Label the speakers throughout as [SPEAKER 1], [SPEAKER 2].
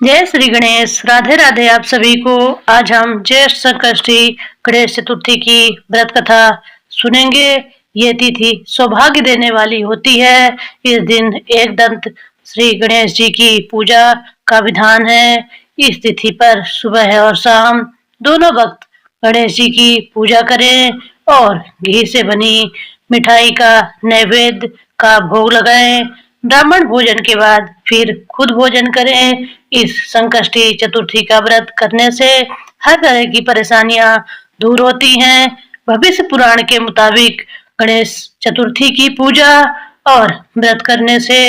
[SPEAKER 1] जय श्री गणेश। राधे राधे आप सभी को। आज हम ज्येष्ठ संकष्टी गणेश चतुर्थी की व्रत कथा सुनेंगे। ये तिथि सौभाग्य देने वाली होती है। इस दिन एक दंत श्री गणेश जी की पूजा का विधान है। इस तिथि पर सुबह और शाम दोनों वक्त गणेश जी की पूजा करें और घी से बनी मिठाई का नैवेद्य का भोग लगाएं। ब्राह्मण भोजन के बाद फिर खुद भोजन करें। इस संकष्टी चतुर्थी का व्रत करने से हर तरह की परेशानियां दूर होती हैं। भविष्य पुराण के मुताबिक गणेश चतुर्थी की पूजा और व्रत करने से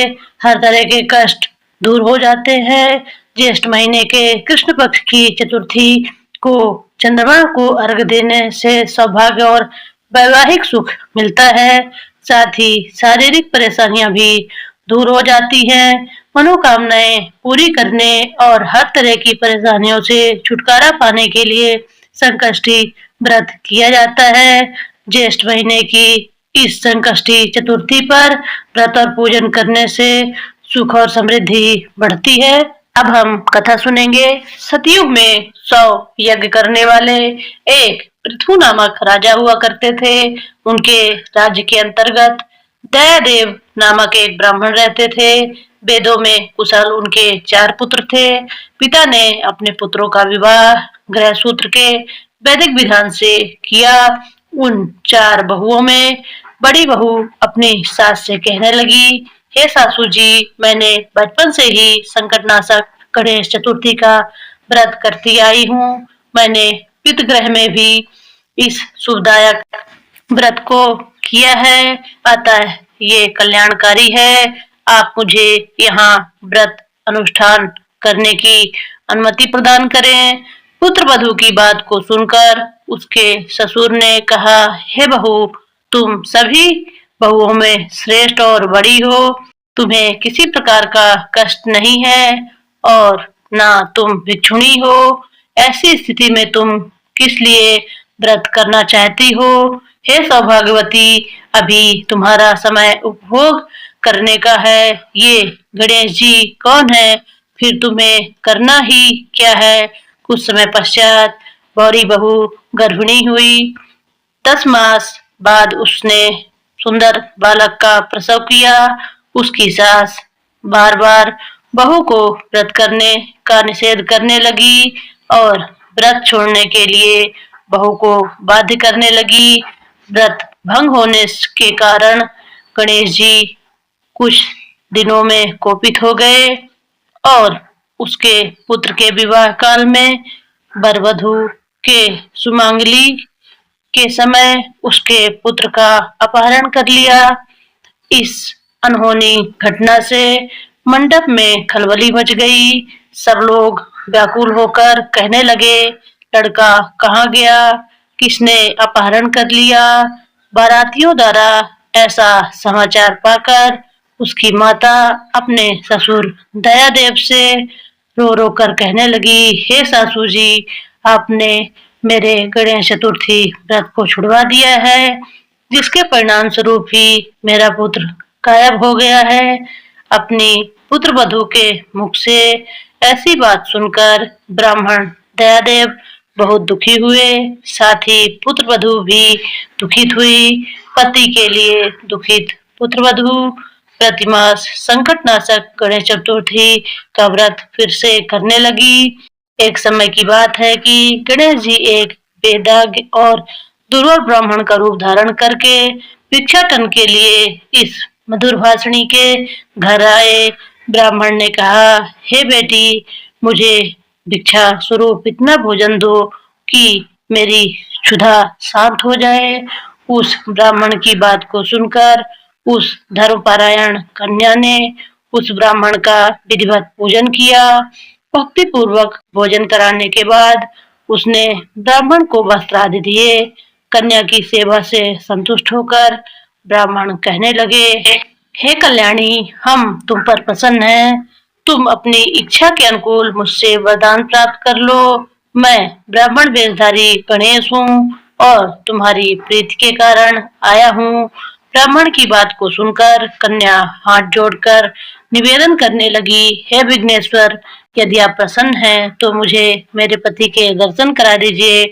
[SPEAKER 1] हर तरह के कष्ट दूर हो जाते हैं। ज्येष्ठ महीने के कृष्ण पक्ष की चतुर्थी को चंद्रमा को अर्घ देने से सौभाग्य और वैवाहिक सुख मिलता है। साथ ही शारीरिक परेशानियां भी दूर हो जाती हैं। मनोकामनाएं पूरी करने और हर तरह की परेशानियों से छुटकारा पाने के लिए संकष्टी व्रत किया जाता है। ज्येष्ठ महीने की इस संकष्टी चतुर्थी पर व्रत और पूजन करने से सुख और समृद्धि बढ़ती है। अब हम कथा सुनेंगे। सतयुग में 100 यज्ञ करने वाले एक पृथु नामक राजा हुआ करते थे। उनके राज्य के अंतर्गत दयादेव नामक एक ब्राह्मण रहते थे। वेदों में कुशल उनके 4 पुत्र थे। पिता ने अपने पुत्रों का विवाह गृह सूत्र के वैदिक विधान से किया। उन 4 बहुओं में बड़ी बहू अपनी सास से कहने लगी, हे सासू जी, मैंने बचपन से ही संकटनाशक गणेश चतुर्थी का व्रत करती आई हूँ। मैंने पितृगृह में भी इस शुभदायक व्रत को किया है, अतः ये कल्याणकारी है। आप मुझे यहाँ व्रत अनुष्ठान करने की अनुमति प्रदान करें। पुत्र वधू की बात को सुनकर उसके ससुर ने कहा, हे बहू, तुम सभी बहुओं में श्रेष्ठ और बड़ी हो। तुम्हें किसी प्रकार का कष्ट नहीं है और ना तुम भिक्षुणी हो। ऐसी स्थिति में तुम किस लिए व्रत करना चाहती हो? हे सौभाग्यवती, अभी तुम्हारा समय उपभोग करने का है। ये गणेश जी कौन है? फिर तुम्हें करना ही क्या है? कुछ समय पश्चात बड़ी बहू गर्भिणी हुई। 10 मास बाद उसने सुंदर बालक का प्रसव किया। उसकी सास बार बार बहू को व्रत करने का निषेध करने लगी और व्रत छोड़ने के लिए बहू को बाध्य करने लगी। व्रत भंग होने के कारण गणेश जी कुछ दिनों में कोपित हो गए और उसके पुत्र के विवाह काल में वर वधू के सुमांगली के समय उसके पुत्र का अपहरण कर लिया। इस अनहोनी घटना से मंडप में खलबली मच गई। सब लोग व्याकुल होकर कहने लगे, लड़का कहाँ गया? किसने अपहरण कर लिया? बारातियों द्वारा ऐसा समाचार पाकर उसकी माता अपने ससुर दयादेव से रो रो कर कहने लगी, हे सासू जी, आपने मेरे गणेश चतुर्थी व्रत को छुड़वा दिया है, जिसके परिणाम स्वरूप ही मेरा पुत्र गायब हो गया है। अपनी पुत्र वधू के मुख से ऐसी बात सुनकर ब्राह्मण दयादेव बहुत दुखी हुए। साथ ही पुत्र वधू भी दुखित हुई। पति के लिए दुखित पुत्र वधू प्रतिमास संकटनाशक गणेश चतुर्थी का व्रत फिर से करने लगी। एक समय की बात है कि गणेश जी एक वेदाज्ञ और दुर्बल ब्राह्मण का रूप धारण करके भिक्षाटन के लिए इस मधुर भाषणी के घर आए। ब्राह्मण ने कहा, हे बेटी, मुझे भिक्षा स्वरूप इतना भोजन दो कि मेरी क्षुधा शांत हो जाए। उस ब्राह्मण की बात को सुनकर उस धर्मपरायण कन्या ने उस ब्राह्मण का विधिवत पूजन किया। भक्ति पूर्वक भोजन कराने के बाद उसने ब्राह्मण को वस्त्र आदि दिए। कन्या की सेवा से संतुष्ट होकर ब्राह्मण कहने लगे, हे कल्याणी, हम तुम पर प्रसन्न हैं। तुम अपनी इच्छा के अनुकूल मुझसे वरदान प्राप्त कर लो। मैं ब्राह्मण वेशधारी गणेश हूँ और तुम्हारी प्रीति के कारण आया हूँ। ब्राह्मण की बात को सुनकर कन्या हाथ जोड़कर निवेदन करने लगी, हे विघ्नेश्वर, यदि आप प्रसन्न हैं तो मुझे मेरे पति के दर्शन करा दीजिए।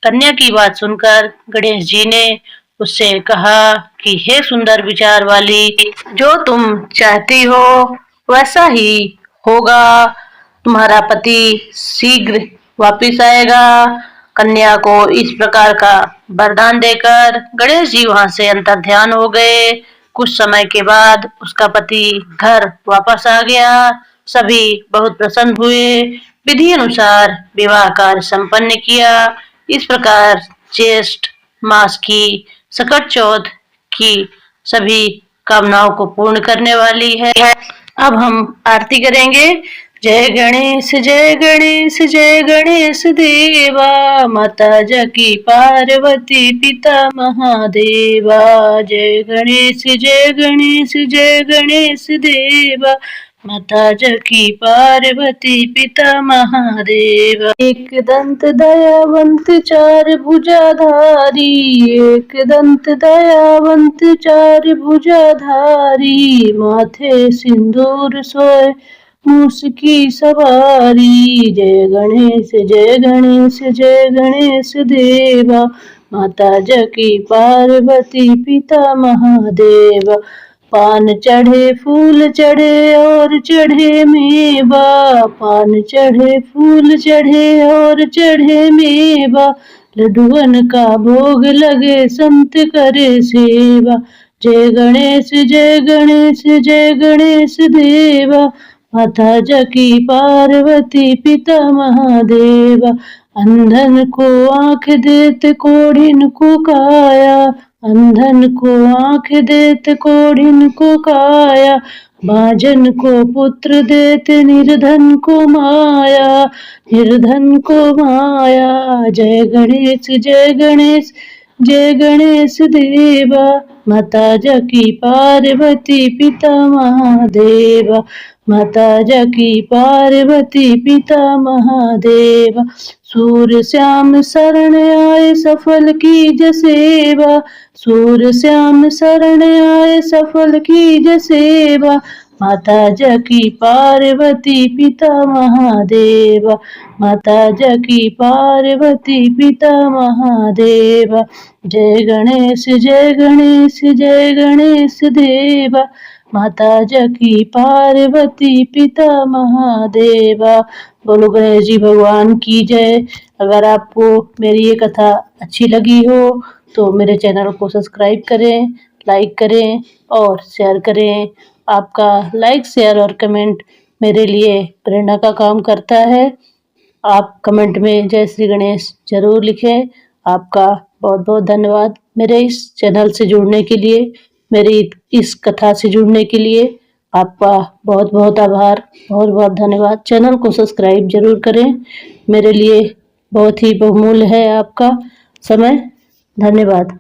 [SPEAKER 1] कन्या की बात सुनकर गणेश जी ने उससे कहा कि हे सुंदर विचार वाली, जो तुम चाहती हो वैसा ही होगा। तुम्हारा पति शीघ्र वापिस आएगा। कन्या को इस प्रकार का वरदान देकर गणेश जी वहां से अंतर्ध्यान हो गए। कुछ समय के बाद उसका पति घर वापस आ गया। सभी बहुत प्रसन्न हुए। विधि अनुसार विवाह कार्य संपन्न किया। इस प्रकार ज्येष्ठ मास की सकट चौथ की सभी कामनाओं को पूर्ण करने वाली है। अब हम आरती करेंगे। जय गणेश जय गणेश जय गणेश देवा, माता जकी पार्वती पिता महादेवा। जय गणेश जय गणेश जय गणेश देवा, माता जकी पार्वती पिता महादेव। एक दंत दयावंत चार भुजाधारी, एक दंत दयावंत चार भुजाधारी, माथे सिंदूर सोए मूस की सवारी। जय गणेश जय गणेश जय गणेश देवा, माता जकी पार्वती पिता महादेव। पान चढ़े फूल चढ़े और चढ़े मेवा, पान चढ़े फूल चढ़े और चढ़े मेवा, लड्डुअन का भोग लगे संत करे सेवा। जय गणेश जय गणेश जय गणेश देवा, माता जकी पार्वती पिता महादेवा। अंधन को आंख देत कोढ़िन को काया, अंधन को आंख देत कोढ़िन को काया, बाजन को पुत्र देत निर्धन को माया, निर्धन को माया। जय गणेश जय गणेश जय गणेश देवा, माता जकी पार्वती पिता महादेवा, माता जकी पार्वती पिता महादेवा। सूर श्याम शरण आए सफल की जसेवा, सूर श्याम शरण आए सफल की जसेवा, माता जकी पार्वती पिता महादेवा, माता जकी पार्वती पिता महादेवा। जय गणेश जय गणेश जय गणेश देवा, माता जकी पार्वती पिता महादेवा। बोलो गणेश जी भगवान की जय। अगर आपको मेरी ये कथा अच्छी लगी हो तो मेरे चैनल को सब्सक्राइब करें, लाइक करें और शेयर करें। आपका लाइक शेयर और कमेंट मेरे लिए प्रेरणा का काम करता है। आप कमेंट में जय श्री गणेश जरूर लिखें। आपका बहुत बहुत धन्यवाद मेरे इस चैनल से जुड़ने के लिए, मेरी इस कथा से जुड़ने के लिए आपका बहुत बहुत आभार, बहुत बहुत धन्यवाद। चैनल को सब्सक्राइब जरूर करें, मेरे लिए बहुत ही बहुमूल्य है आपका समय। धन्यवाद।